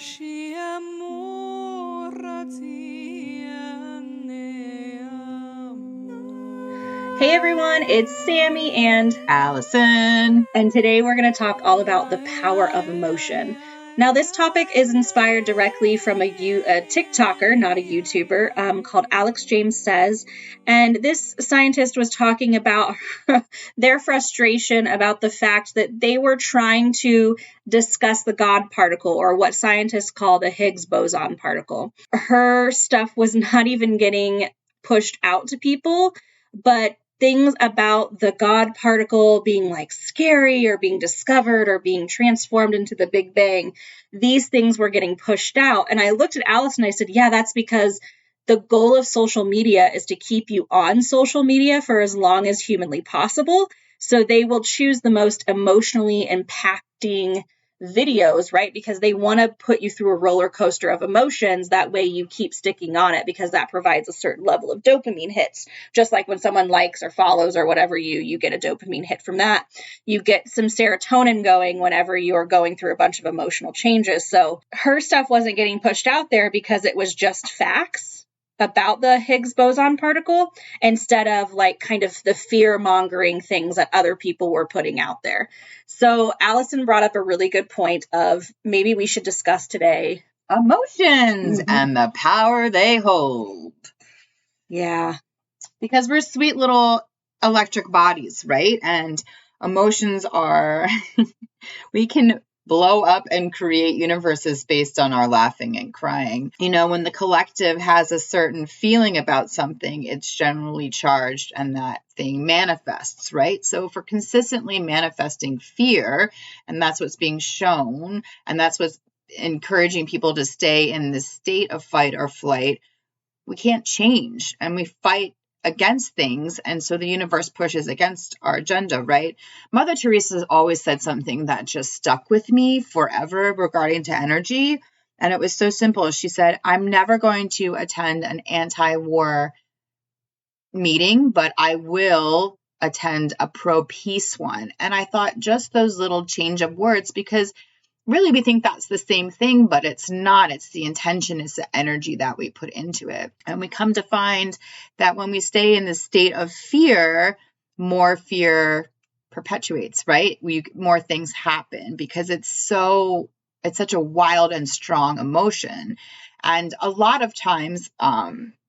Hey everyone, it's Sammy and Allison. And today we're going to talk all about the power of emotion. Now, this topic is inspired directly from a TikToker, not a YouTuber, called Alex James Says. And this scientist was talking about their frustration about the fact that they were trying to discuss the God particle, or what scientists call the Higgs boson particle. Her stuff was not even getting pushed out to people, but things about the God particle being like scary or being discovered or being transformed into the Big Bang, these things were getting pushed out. And I looked at Alice and I said, yeah, that's because the goal of social media is to keep you on social media for as long as humanly possible. So they will choose the most emotionally impacting videos, right? Because they want to put you through a roller coaster of emotions. That way you keep sticking on it because that provides a certain level of dopamine hits. Just like when someone likes or follows or whatever you get a dopamine hit from that. You get some serotonin going whenever you're going through a bunch of emotional changes. So her stuff wasn't getting pushed out there because it was just facts about the Higgs boson particle instead of like kind of the fear-mongering things that other people were putting out there. So Allison brought up a really good point of maybe we should discuss today emotions and the power they hold. Yeah. Because we're sweet little electric bodies, right? And emotions are, we can blow up and create universes based on our laughing and crying. You know, when the collective has a certain feeling about something, it's generally charged and that thing manifests, right? So if we're consistently manifesting fear, and that's what's being shown, and that's what's encouraging people to stay in this state of fight or flight, we can't change and we fight against things. And so the universe pushes against our agenda, right? Mother Teresa has always said something that just stuck with me forever regarding to energy. And it was so simple. She said, I'm never going to attend an anti-war meeting, but I will attend a pro-peace one. And I thought just those little change of words, because really, we think that's the same thing, but it's not. It's the intention, it's the energy that we put into it. And we come to find that when we stay in this state of fear, more fear perpetuates, right? More things happen because it's such a wild and strong emotion. And a lot of times,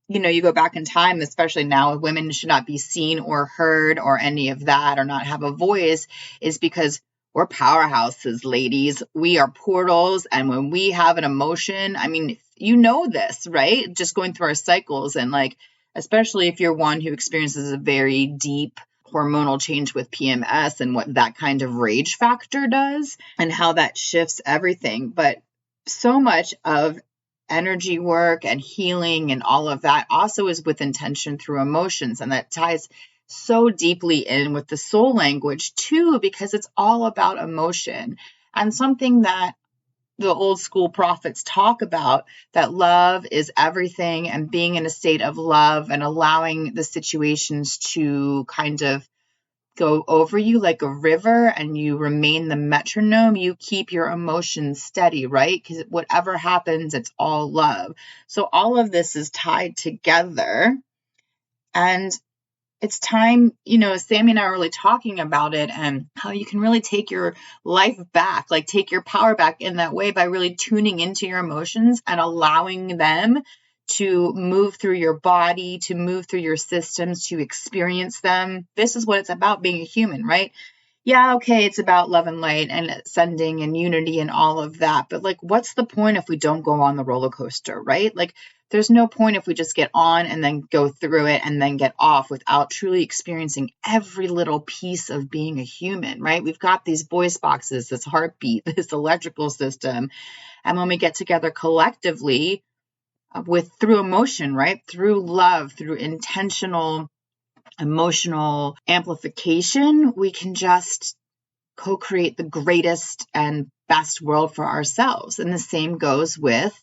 you go back in time, especially now, women should not be seen or heard or any of that, or not have a voice, is because we're powerhouses, ladies. We are portals. And when we have an emotion, I mean, you know this, right? Just going through our cycles. And like, especially if you're one who experiences a very deep hormonal change with PMS and what that kind of rage factor does and how that shifts everything. But so much of energy work and healing and all of that also is with intention through emotions. And that ties so deeply in with the soul language too, because it's all about emotion. And something that the old school prophets talk about, that love is everything, and being in a state of love and allowing the situations to kind of go over you like a river, and you remain the metronome, you keep your emotions steady, right? Because whatever happens, it's all love. So all of this is tied together. And it's time, Sammy and I are really talking about it and how you can really take your life back, like take your power back in that way by really tuning into your emotions and allowing them to move through your body, to move through your systems, to experience them. This is what it's about, being a human, right? Yeah, okay, it's about love and light and sending and unity and all of that. But like, what's the point if we don't go on the roller coaster, right? Like, there's no point if we just get on and then go through it and then get off without truly experiencing every little piece of being a human, right? We've got these voice boxes, this heartbeat, this electrical system. And when we get together collectively through emotion, right? Through love, through intentional emotional amplification, we can just co-create the greatest and best world for ourselves. And the same goes with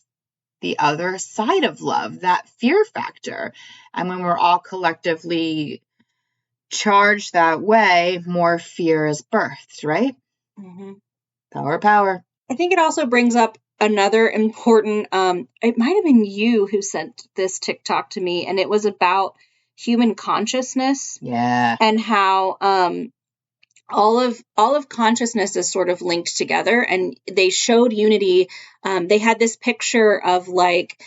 the other side of love, that fear factor. And when we're all collectively charged that way, more fear is birthed, right? Mm-hmm. Power. I think it also brings up another important, it might have been you who sent this TikTok to me, and it was about human consciousness. Yeah. And how all of consciousness is sort of linked together. And they showed unity. They had this picture of like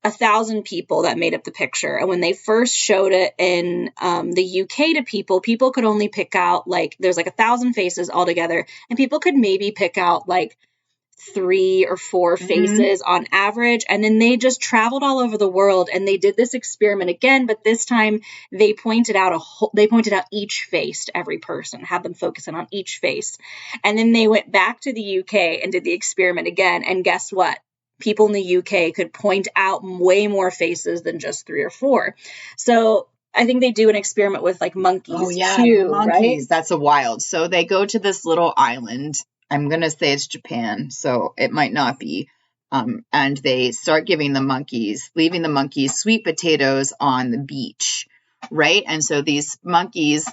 1,000 people that made up the picture. And when they first showed it in the UK to people could only pick out like, there's like 1,000 faces altogether, and people could maybe pick out like 3 or 4 faces on average. And then they just traveled all over the world and they did this experiment again, but this time they pointed out each face to every person, had them focusing on each face. And then they went back to the UK and did the experiment again. And guess what? People in the UK could point out way more faces than just 3 or 4. So I think they do an experiment with like monkeys too, monkeys. Right? That's a wild. So they go to this little island. I'm going to say it's Japan, so it might not be. And they start leaving the monkeys sweet potatoes on the beach, right? And so these monkeys,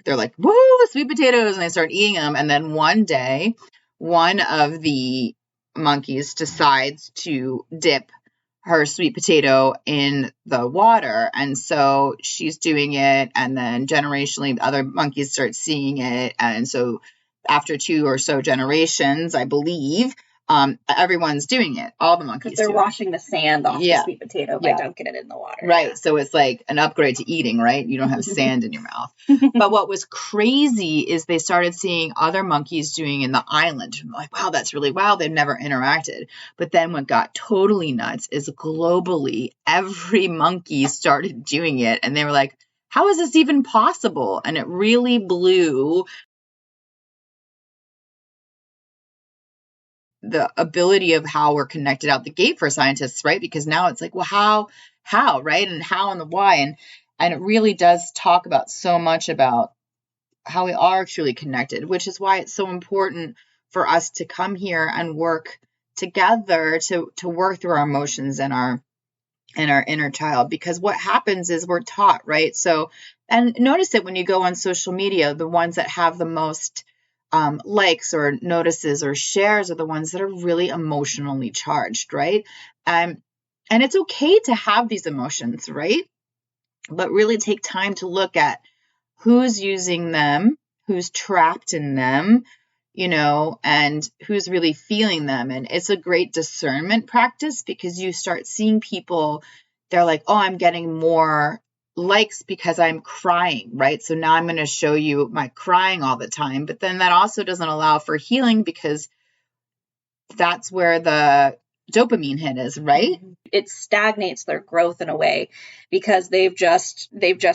they're like, woo, sweet potatoes, and they start eating them. And then one day, one of the monkeys decides to dip her sweet potato in the water. And so she's doing it, and then generationally, the other monkeys start seeing it. And so after 2 or so generations, I believe, everyone's doing it. All the monkeys. They're washing the sand off the sweet potato by dunking it in the water. Right. Yeah. So it's like an upgrade to eating, right? You don't have sand in your mouth. But what was crazy is they started seeing other monkeys doing in the island. I'm like, wow, that's really wild. They've never interacted. But then what got totally nuts is globally, every monkey started doing it. And they were like, how is this even possible? And it really blew the ability of how we're connected out the gate for scientists, right? Because now it's like, well, how, right? And how and the why. And it really does talk about so much about how we are truly connected, which is why it's so important for us to come here and work together to work through our emotions and our inner child. Because what happens is we're taught, right? So, and notice it when you go on social media, the ones that have the most likes or notices or shares are the ones that are really emotionally charged, right? And it's okay to have these emotions, right? But really take time to look at who's using them, who's trapped in them, and who's really feeling them. And it's a great discernment practice, because you start seeing people, they're like, oh, I'm getting more likes because I'm crying, right? So now I'm going to show you my crying all the time. But then that also doesn't allow for healing, because that's where the dopamine hit is, right? It stagnates their growth in a way, because they've just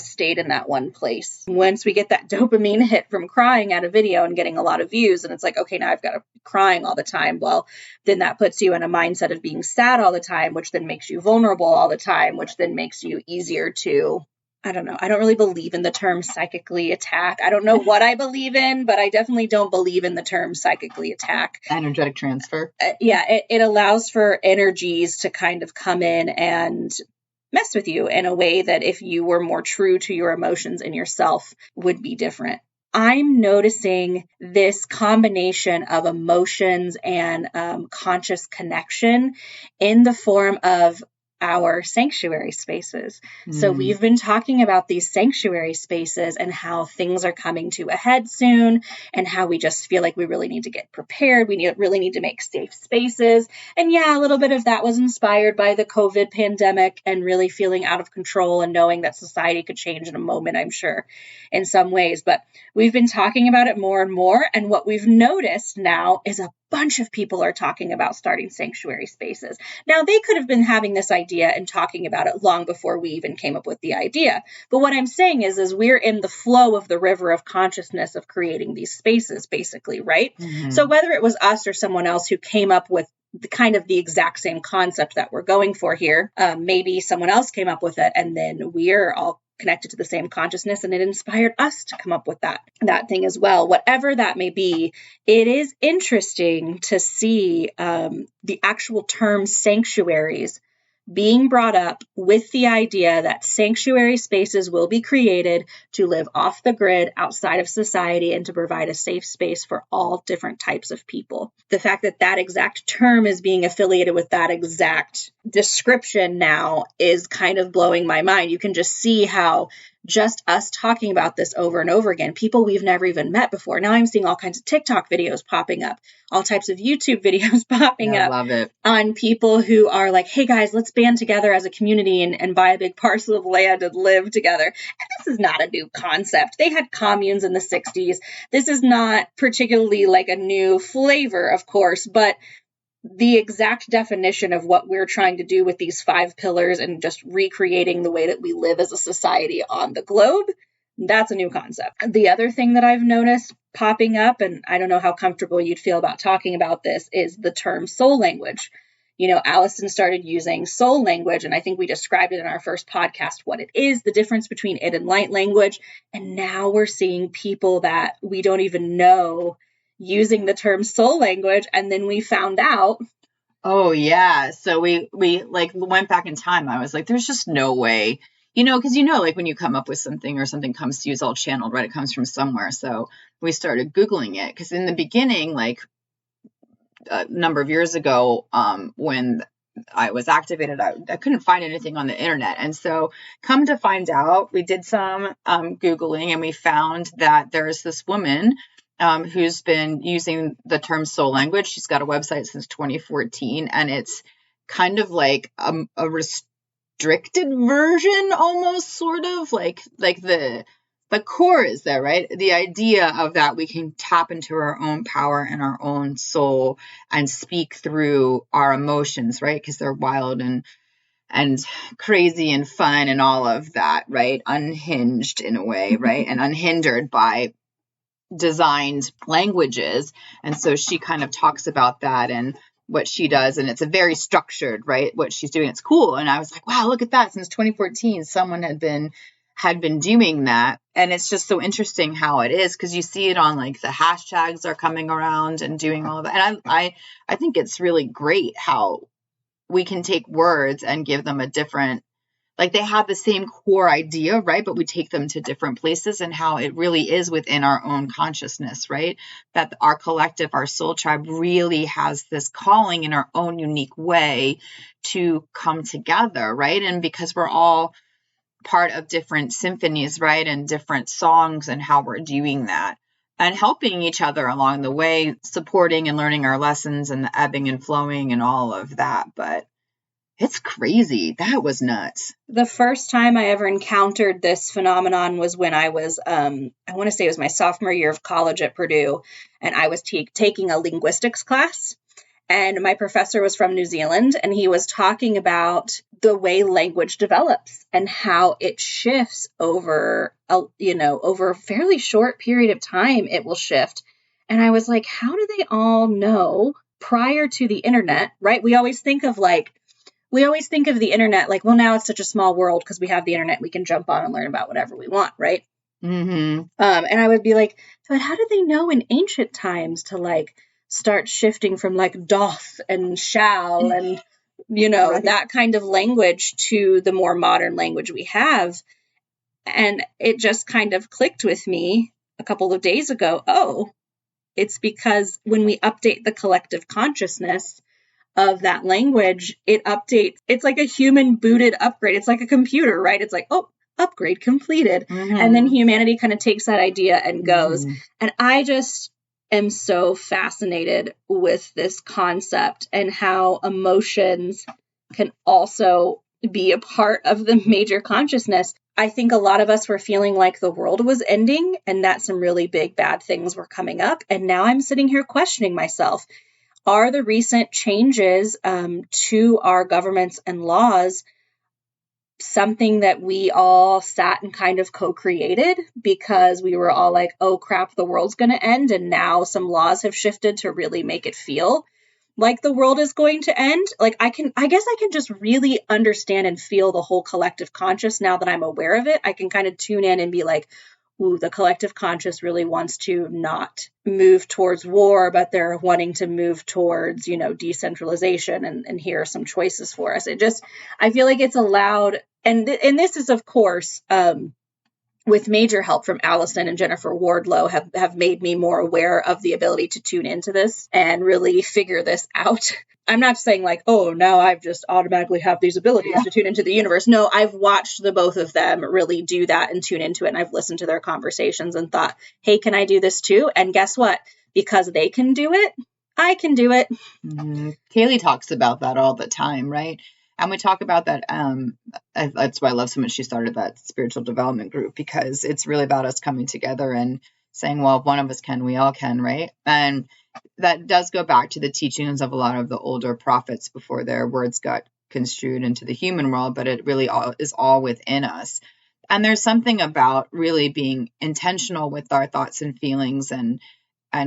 stayed in that one place. Once we get that dopamine hit from crying at a video and getting a lot of views, and it's like, okay, now I've got to be crying all the time. Well, then that puts you in a mindset of being sad all the time, which then makes you vulnerable all the time, which then makes you easier to, I don't know. I don't really believe in the term psychically attack. I don't know what I believe in, but I definitely don't believe in the term psychically attack. Energetic transfer. It allows for energies to kind of come in and mess with you in a way that if you were more true to your emotions and yourself would be different. I'm noticing this combination of emotions and conscious connection in the form of our sanctuary spaces. So we've been talking about these sanctuary spaces and how things are coming to a head soon, and how we just feel like we really need to get prepared. We really need to make safe spaces. And yeah, a little bit of that was inspired by the COVID pandemic and really feeling out of control and knowing that society could change in a moment, I'm sure, in some ways. But we've been talking about it more and more. And what we've noticed now is a bunch of people are talking about starting sanctuary spaces. Now, they could have been having this idea and talking about it long before we even came up with the idea. But what I'm saying is we're in the flow of the river of consciousness of creating these spaces, basically, right? Mm-hmm. So whether it was us or someone else who came up with the exact same concept that we're going for here, maybe someone else came up with it, and then we're all connected to the same consciousness, and it inspired us to come up with that thing as well. Whatever that may be, it is interesting to see the actual term sanctuaries being brought up with the idea that sanctuary spaces will be created to live off the grid outside of society and to provide a safe space for all different types of people. The fact that that exact term is being affiliated with that exact description now is kind of blowing my mind. You can just see how just us talking about this over and over again, people we've never even met before. Now I'm seeing all kinds of TikTok videos popping up, all types of YouTube videos popping up. I love it. On people who are like, hey guys, let's band together as a community and buy a big parcel of land and live together. And this is not a new concept. They had communes in the 60s. This is not particularly like a new flavor, of course, but the exact definition of what we're trying to do with these 5 pillars and just recreating the way that we live as a society on the globe, that's a new concept. The other thing that I've noticed popping up, and I don't know how comfortable you'd feel about talking about this, is the term soul language. You know, Allison started using soul language, and I think we described it in our first podcast, what it is, the difference between it and light language. And now we're seeing people that we don't even know using the term soul language. And then we found out. Oh yeah. So we like went back in time. I was like, there's just no way, because like when you come up with something or something comes to you, it's all channeled, right? It comes from somewhere. So we started Googling it because in the beginning, like a number of years ago, when I was activated, I couldn't find anything on the internet. And so come to find out, we did some Googling and we found that there's this woman who's been using the term soul language. She's got a website since 2014, and it's kind of like a restricted version, almost sort of like the core is there, right? The idea of that we can tap into our own power and our own soul and speak through our emotions, right? Because they're wild and crazy and fun and all of that, right? Unhinged in a way, right? And unhindered by designed languages. And so she kind of talks about that and what she does. And it's a very structured, right? What she's doing. It's cool. And I was like, wow, look at that. Since 2014, someone had been doing that. And it's just so interesting how it is, because you see it on like the hashtags are coming around and doing all of that. And I think it's really great how we can take words and give them a different, like they have the same core idea, right? But we take them to different places, and how it really is within our own consciousness, right? That our collective, our soul tribe really has this calling in our own unique way to come together, right? And because we're all part of different symphonies, right? And different songs and how we're doing that and helping each other along the way, supporting and learning our lessons and the ebbing and flowing and all of that. But it's crazy. That was nuts. The first time I ever encountered this phenomenon was when I was, I want to say it was my sophomore year of college at Purdue, and I was taking a linguistics class. And my professor was from New Zealand, and he was talking about the way language develops and how it shifts over a fairly short period of time, it will shift. And I was like, how do they all know prior to the internet, right? We always think of the internet like, well, now it's such a small world because we have the internet. We can jump on and learn about whatever we want, right? Mm-hmm. And I would be like, but how did they know in ancient times to like start shifting from like doth and shall and, right. That kind of language to the more modern language we have? And it just kind of clicked with me a couple of days ago. Oh, it's because when we update the collective consciousness of that language, it updates. It's like a human booted upgrade. It's like a computer, right? It's like, oh, upgrade completed. Mm-hmm. And then humanity kind of takes that idea and goes. Mm-hmm. And I just am so fascinated with this concept and how emotions can also be a part of the major consciousness. I think a lot of us were feeling like the world was ending and that some really big bad things were coming up. And now I'm sitting here questioning myself. Are the recent changes to our governments and laws something that we all sat and kind of co-created because we were all like, oh crap, the world's going to end, and now some laws have shifted to really make it feel like the world is going to end? Like I guess I can just really understand and feel the whole collective conscious now that I'm aware of it. I can kind of tune in and be like, ooh, the collective conscious really wants to not move towards war, but they're wanting to move towards, decentralization. And here are some choices for us. I feel like it's allowed. And this is, of course, with major help from Allison and Jennifer Wardlow, have made me more aware of the ability to tune into this and really figure this out. I'm not saying like, oh, now I've just automatically have these abilities to tune into the universe. No, I've watched the both of them really do that and tune into it. And I've listened to their conversations and thought, hey, can I do this too? And guess what? Because they can do it, I can do it. Mm-hmm. Kaylee talks about that all the time, right? And we talk about that. That's why I love so much she started that spiritual development group, because it's really about us coming together and saying, well, if one of us can, we all can, right? And that does go back to the teachings of a lot of the older prophets before their words got construed into the human world, but it really is all within us. And there's something about really being intentional with our thoughts and feelings and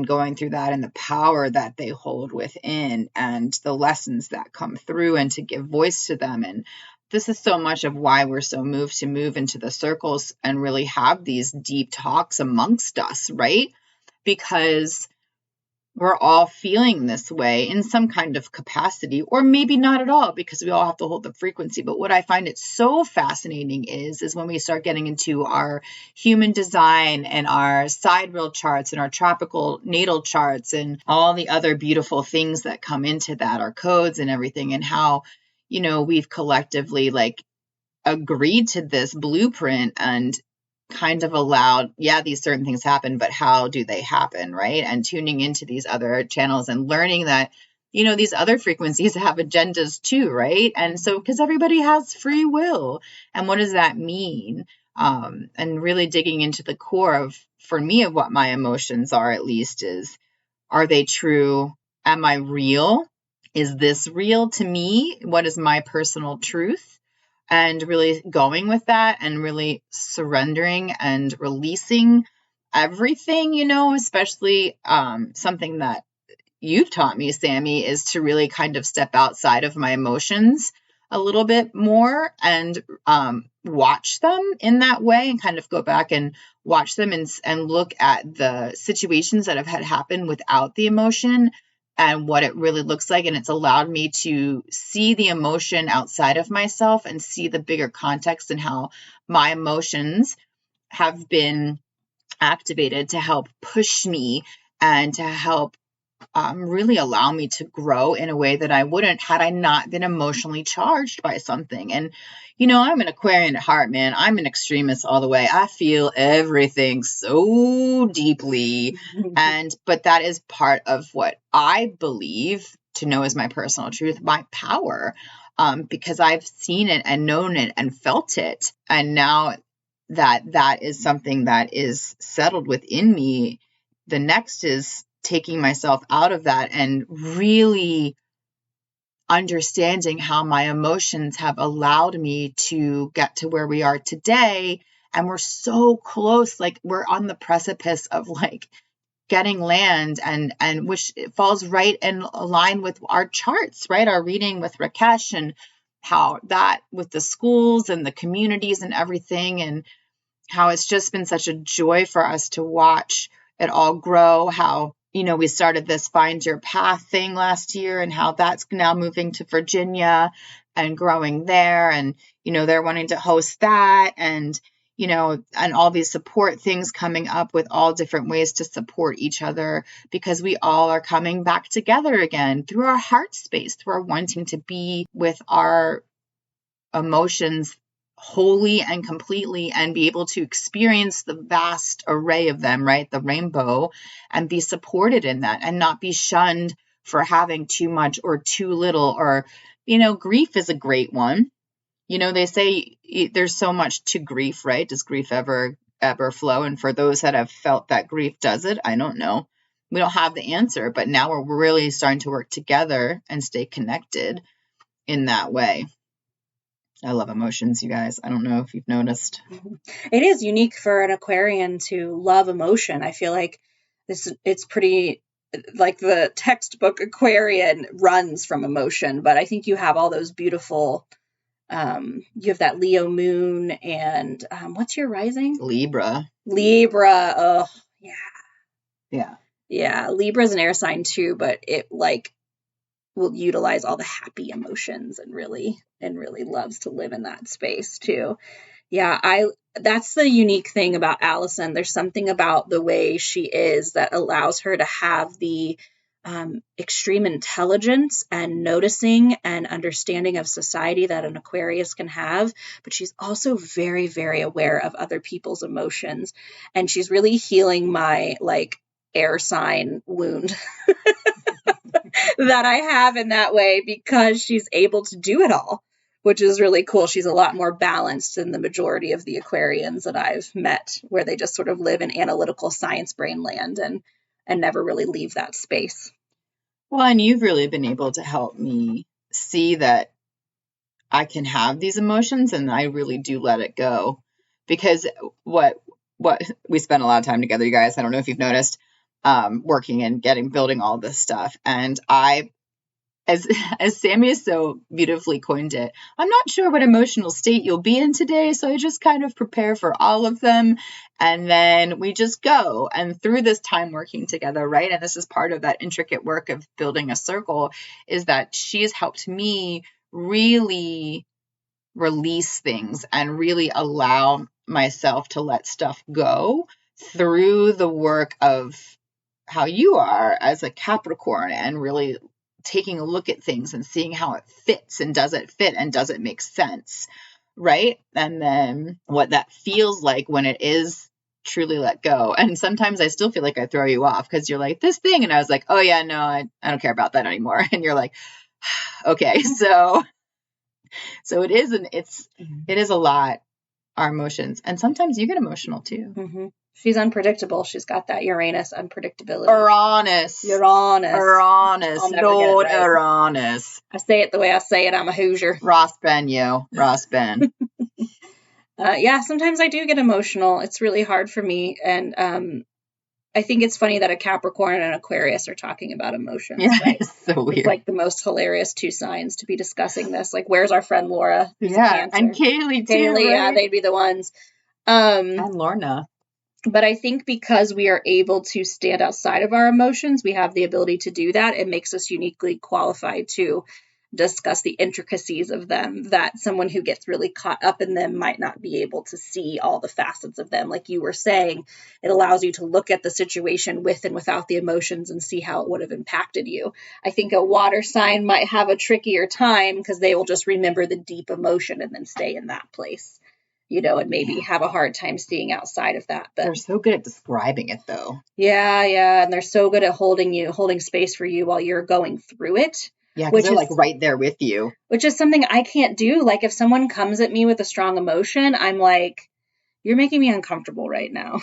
going through that, and the power that they hold within and the lessons that come through, and to give voice to them. And this is so much of why we're so moved to move into the circles and really have these deep talks amongst us, right? Because we're all feeling this way in some kind of capacity, or maybe not at all, because we all have to hold the frequency. But what I find it so fascinating is when we start getting into our human design and our sidereal charts and our tropical natal charts and all the other beautiful things that come into that, our codes and everything, and how, we've collectively like agreed to this blueprint and kind of allowed, these certain things happen, but how do they happen, right? And tuning into these other channels and learning that, these other frequencies have agendas too, right? And so, because everybody has free will, and what does that mean? And really digging into the core of, for me, of what my emotions are, at least, is, are they true? Am I real? Is this real to me? What is my personal truth? And really going with that and really surrendering and releasing everything, especially something that you've taught me, Sammy, is to really kind of step outside of my emotions a little bit more and watch them in that way, and kind of go back and watch them and look at the situations that have had happened without the emotion and what it really looks like. And it's allowed me to see the emotion outside of myself and see the bigger context and how my emotions have been activated to help push me and to help really allow me to grow in a way that I wouldn't had I not been emotionally charged by something. And, I'm an Aquarian at heart, man. I'm an extremist all the way. I feel everything so deeply. But that is part of what I believe to know is my personal truth, my power, because I've seen it and known it and felt it. And now that is something that is settled within me, the next is taking myself out of that and really understanding how my emotions have allowed me to get to where we are today. And we're so close, like we're on the precipice of like getting land, and which falls right in line with our charts, right? Our reading with Rakesh, and how that with the schools and the communities and everything, and how it's just been such a joy for us to watch it all grow. How, we started this Find Your Path thing last year, and how that's now moving to Virginia and growing there. And, they're wanting to host that, and, and all these support things coming up with all different ways to support each other, because we all are coming back together again through our heart space, through our wanting to be with our emotions wholly and completely, and be able to experience the vast array of them, right? The rainbow, and be supported in that, and not be shunned for having too much or too little. Or, grief is a great one. They say there's so much to grief, right? Does grief ever flow? And for those that have felt that grief, does it? I don't know. We don't have the answer, but now we're really starting to work together and stay connected in that way. I love emotions, you guys. I don't know if you've noticed. It is unique for an Aquarian to love emotion. I feel like it's pretty, like the textbook Aquarian runs from emotion, but I think you have all those beautiful You have that Leo moon, and what's your rising? Libra. Oh, yeah. Yeah. Yeah. Libra's an air sign too, but it like will utilize all the happy emotions and really loves to live in that space too. Yeah, that's the unique thing about Allison. There's something about the way she is that allows her to have the extreme intelligence and noticing and understanding of society that an Aquarius can have, but she's also very, very aware of other people's emotions. And she's really healing my like air sign wound that I have in that way because she's able to do it all, which is really cool. She's a lot more balanced than the majority of the Aquarians that I've met, where they just sort of live in analytical science brain land and never really leave that space. Well, and you've really been able to help me see that I can have these emotions and I really do let it go. Because what we spent a lot of time together, you guys, I don't know if you've noticed, working and building all this stuff. And as Sammy has so beautifully coined it, I'm not sure what emotional state you'll be in today, so I just kind of prepare for all of them, and then we just go. And through this time working together, right, and this is part of that intricate work of building a circle, is that she's helped me really release things and really allow myself to let stuff go through the work of how you are as a Capricorn, and really taking a look at things and seeing how it fits, and does it fit, and does it make sense, right? And then what that feels like when it is truly let go. And sometimes I still feel like I throw you off because you're like, this thing, and I was like, oh yeah, no, I don't care about that anymore. And you're like, okay, so it is a lot, our emotions, and sometimes you get emotional too. Mm-hmm. She's unpredictable. She's got that Uranus unpredictability. Uranus. Lord right. Uranus. I say it the way I say it. I'm a Hoosier. Ross Ben. Yeah, sometimes I do get emotional. It's really hard for me. And I think it's funny that a Capricorn and an Aquarius are talking about emotions. Yeah, right? It's so weird. It's like the most hilarious two signs to be discussing this. Like, where's our friend Laura? Yeah, and Kaylee too. Kaylee, right? Yeah, they'd be the ones. And Lorna. But I think because we are able to stand outside of our emotions, we have the ability to do that. It makes us uniquely qualified to discuss the intricacies of them that someone who gets really caught up in them might not be able to see all the facets of them. Like you were saying, it allows you to look at the situation with and without the emotions and see how it would have impacted you. I think a water sign might have a trickier time because they will just remember the deep emotion and then stay in that place, and maybe have a hard time seeing outside of that. But they're so good at describing it though. Yeah. And they're so good at holding space for you while you're going through it. Yeah, because they're like right there with you. Which is something I can't do. Like if someone comes at me with a strong emotion, I'm like, you're making me uncomfortable right now.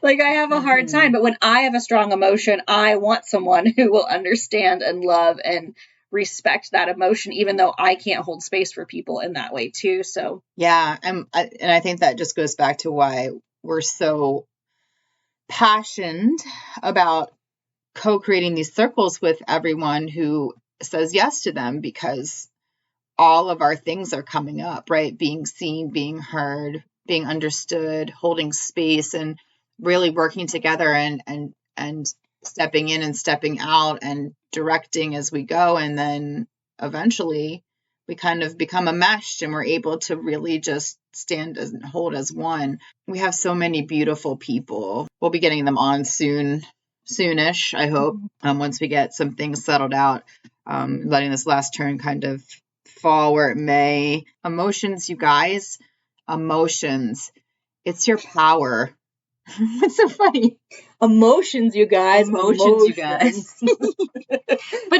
Like I have a hard time. But when I have a strong emotion, I want someone who will understand and love and respect that emotion, even though I can't hold space for people in that way too. So yeah, and I think that just goes back to why we're so passionate about co-creating these circles with everyone who says yes to them, because all of our things are coming up, right? Being seen, being heard, being understood, holding space, and really working together and stepping in and stepping out and directing as we go. And then eventually we kind of become a mesh and we're able to really just stand and hold as one. We have so many beautiful people. We'll be getting them on soonish, I hope, once we get some things settled out, letting this last turn kind of fall where it may. Emotions, you guys, it's your power. It's so funny. Emotions, you guys. But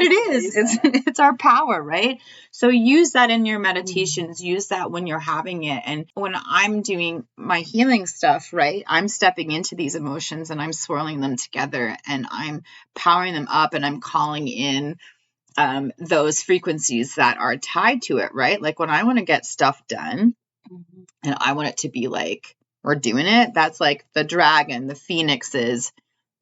it is. It's our power, right? So use that in your meditations. Use that when you're having it. And when I'm doing my healing stuff, right, I'm stepping into these emotions and I'm swirling them together and I'm powering them up and I'm calling in those frequencies that are tied to it, right? Like when I want to get stuff done and I want it to be like, we're doing it, that's like the dragon, the phoenixes,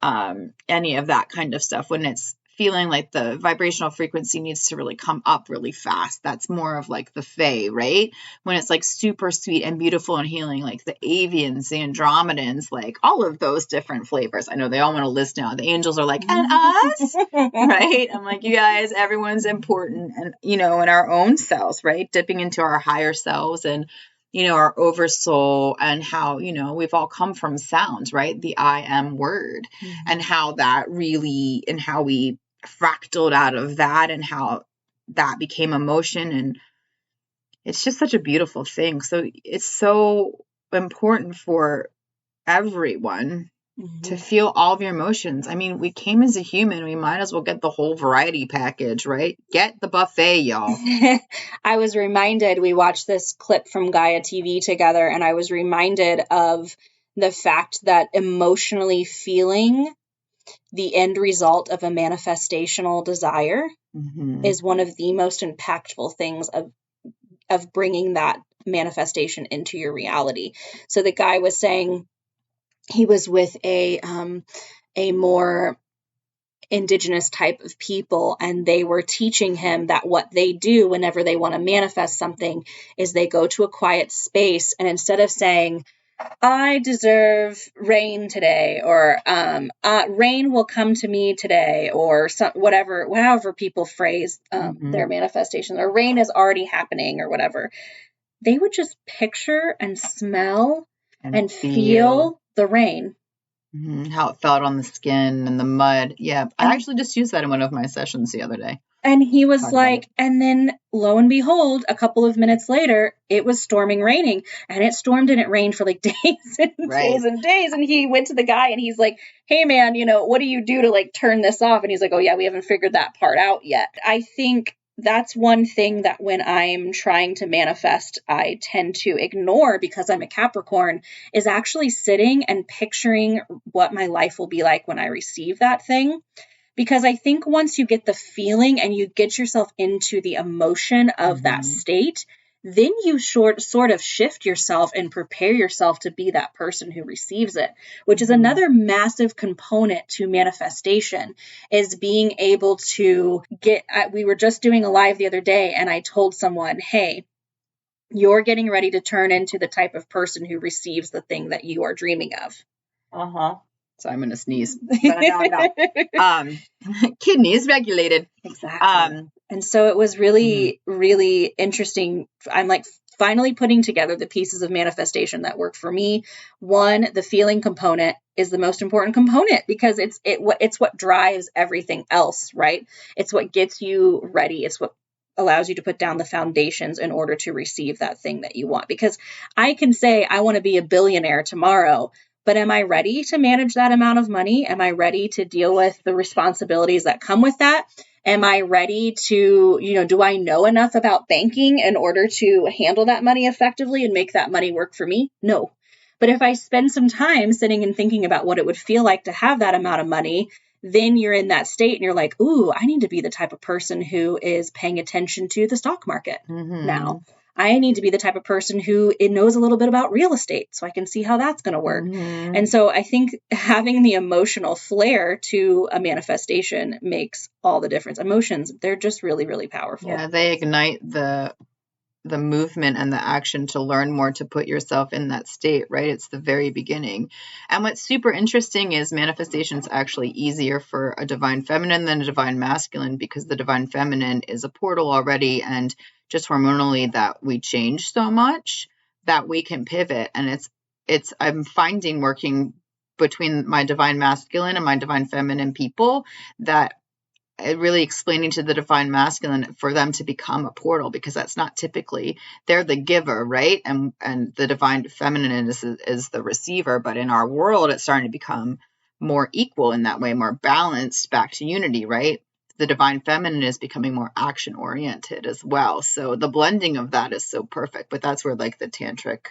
any of that kind of stuff. When it's feeling like the vibrational frequency needs to really come up really fast. That's more of like the Fae, right? When it's like super sweet and beautiful and healing, like the Avians, the Andromedans, like all of those different flavors. I know they all want to list now. The angels are like, and us, right? I'm like, you guys, everyone's important. And, you know, in our own selves, right? Dipping into our higher selves and, you know, our oversoul, and how, you know, we've all come from sounds, right? The I am word, and how that really, and how we fractaled out of that, and how that became emotion. And it's just such a beautiful thing. So it's so important for everyone to feel all of your emotions. I mean, we came as a human, we might as well get the whole variety package, right? Get the buffet, y'all. I was reminded, we watched this clip from Gaia TV together, and I was reminded of the fact that emotionally feeling the end result of a manifestational desire is one of the most impactful things of bringing that manifestation into your reality. So the guy was saying he was with a more indigenous type of people, and they were teaching him that what they do whenever they want to manifest something is they go to a quiet space, and instead of saying, I deserve rain today, or rain will come to me today, or however people phrase their manifestation, or rain is already happening, or whatever, they would just picture and smell and feel the rain. How it felt on the skin and the mud. Yeah. I actually just used that in one of my sessions the other day. And he was like, and then lo and behold, a couple of minutes later, it was storming, raining, and it stormed and it rained for like days and days and days. And he went to the guy and he's like, hey man, you know, what do you do to like turn this off? And he's like, oh yeah, we haven't figured that part out yet. I think that's one thing that when I'm trying to manifest, I tend to ignore, because I'm a Capricorn, is actually sitting and picturing what my life will be like when I receive that thing. Because I think once you get the feeling and you get yourself into the emotion of that state, then you sort of shift yourself and prepare yourself to be that person who receives it, which is another massive component to manifestation, is being able to we were just doing a live the other day, and I told someone, hey, you're getting ready to turn into the type of person who receives the thing that you are dreaming of. So I'm going to sneeze. Kidneys regulated. Exactly. And so it was really, really interesting. I'm like finally putting together the pieces of manifestation that work for me. One, the feeling component is the most important component, because it's what drives everything else, right? It's what gets you ready. It's what allows you to put down the foundations in order to receive that thing that you want. Because I can say, I want to be a billionaire tomorrow, but am I ready to manage that amount of money? Am I ready to deal with the responsibilities that come with that? Am I ready to, do I know enough about banking in order to handle that money effectively and make that money work for me? No. But if I spend some time sitting and thinking about what it would feel like to have that amount of money, then you're in that state and you're like, ooh, I need to be the type of person who is paying attention to the stock market now. I need to be the type of person who knows a little bit about real estate so I can see how that's going to work. And so I think having the emotional flair to a manifestation makes all the difference. Emotions, they're just really, really powerful. Yeah, they ignite the movement and the action to learn more, to put yourself in that state, right? It's the very beginning. And what's super interesting is manifestation is actually easier for a divine feminine than a divine masculine, because the divine feminine is a portal already, and just hormonally that we change so much that we can pivot. And I'm finding, working between my divine masculine and my divine feminine people, that really explaining to the divine masculine for them to become a portal, because that's not typically, they're the giver, right? And the divine feminine is the receiver. But in our world, it's starting to become more equal in that way, more balanced, back to unity, right? The divine feminine is becoming more action oriented as well. So the blending of that is so perfect. But that's where like the tantric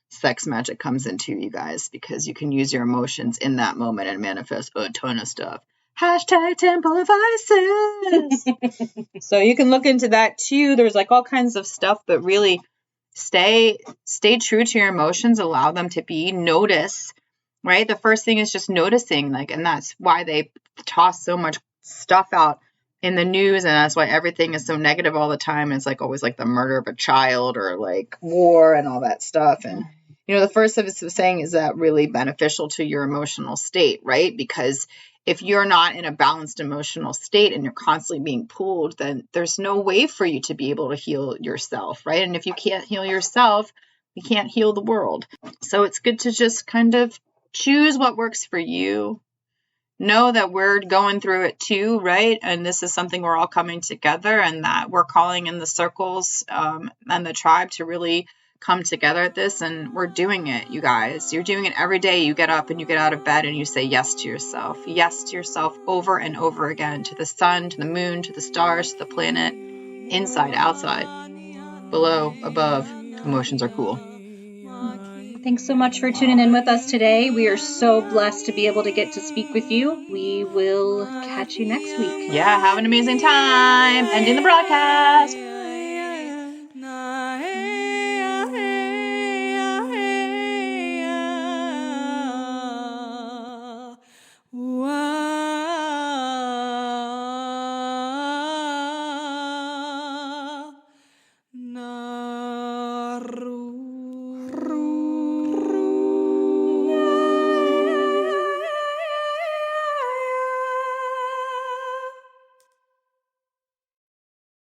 sex magic comes into, you guys, because you can use your emotions in that moment and manifest a ton of stuff. #Temple of Isis. So you can look into that too. There's like all kinds of stuff, but really stay true to your emotions. Allow them to be. Notice, right? The first thing is just noticing, and that's why they toss so much stuff out in the news, and that's why everything is so negative all the time. And it's like always like the murder of a child or like war and all that stuff. And the first of it's saying, is that really beneficial to your emotional state, right? Because if you're not in a balanced emotional state and you're constantly being pulled, then there's no way for you to be able to heal yourself, right? And if you can't heal yourself, you can't heal the world. So it's good to just kind of choose what works for you. Know that we're going through it too, right? And this is something we're all coming together, and that we're calling in the circles and the tribe to really come together at this. And we're doing it, you guys. You're doing it every day. You get up and you get out of bed and you say yes to yourself. Yes to yourself over and over again, to the sun, to the moon, to the stars, to the planet, inside, outside, below, above. Emotions are cool. Thanks so much for tuning in with us today. We are so blessed to be able to get to speak with you. We will catch you next week. Yeah, have an amazing time. Ending the broadcast.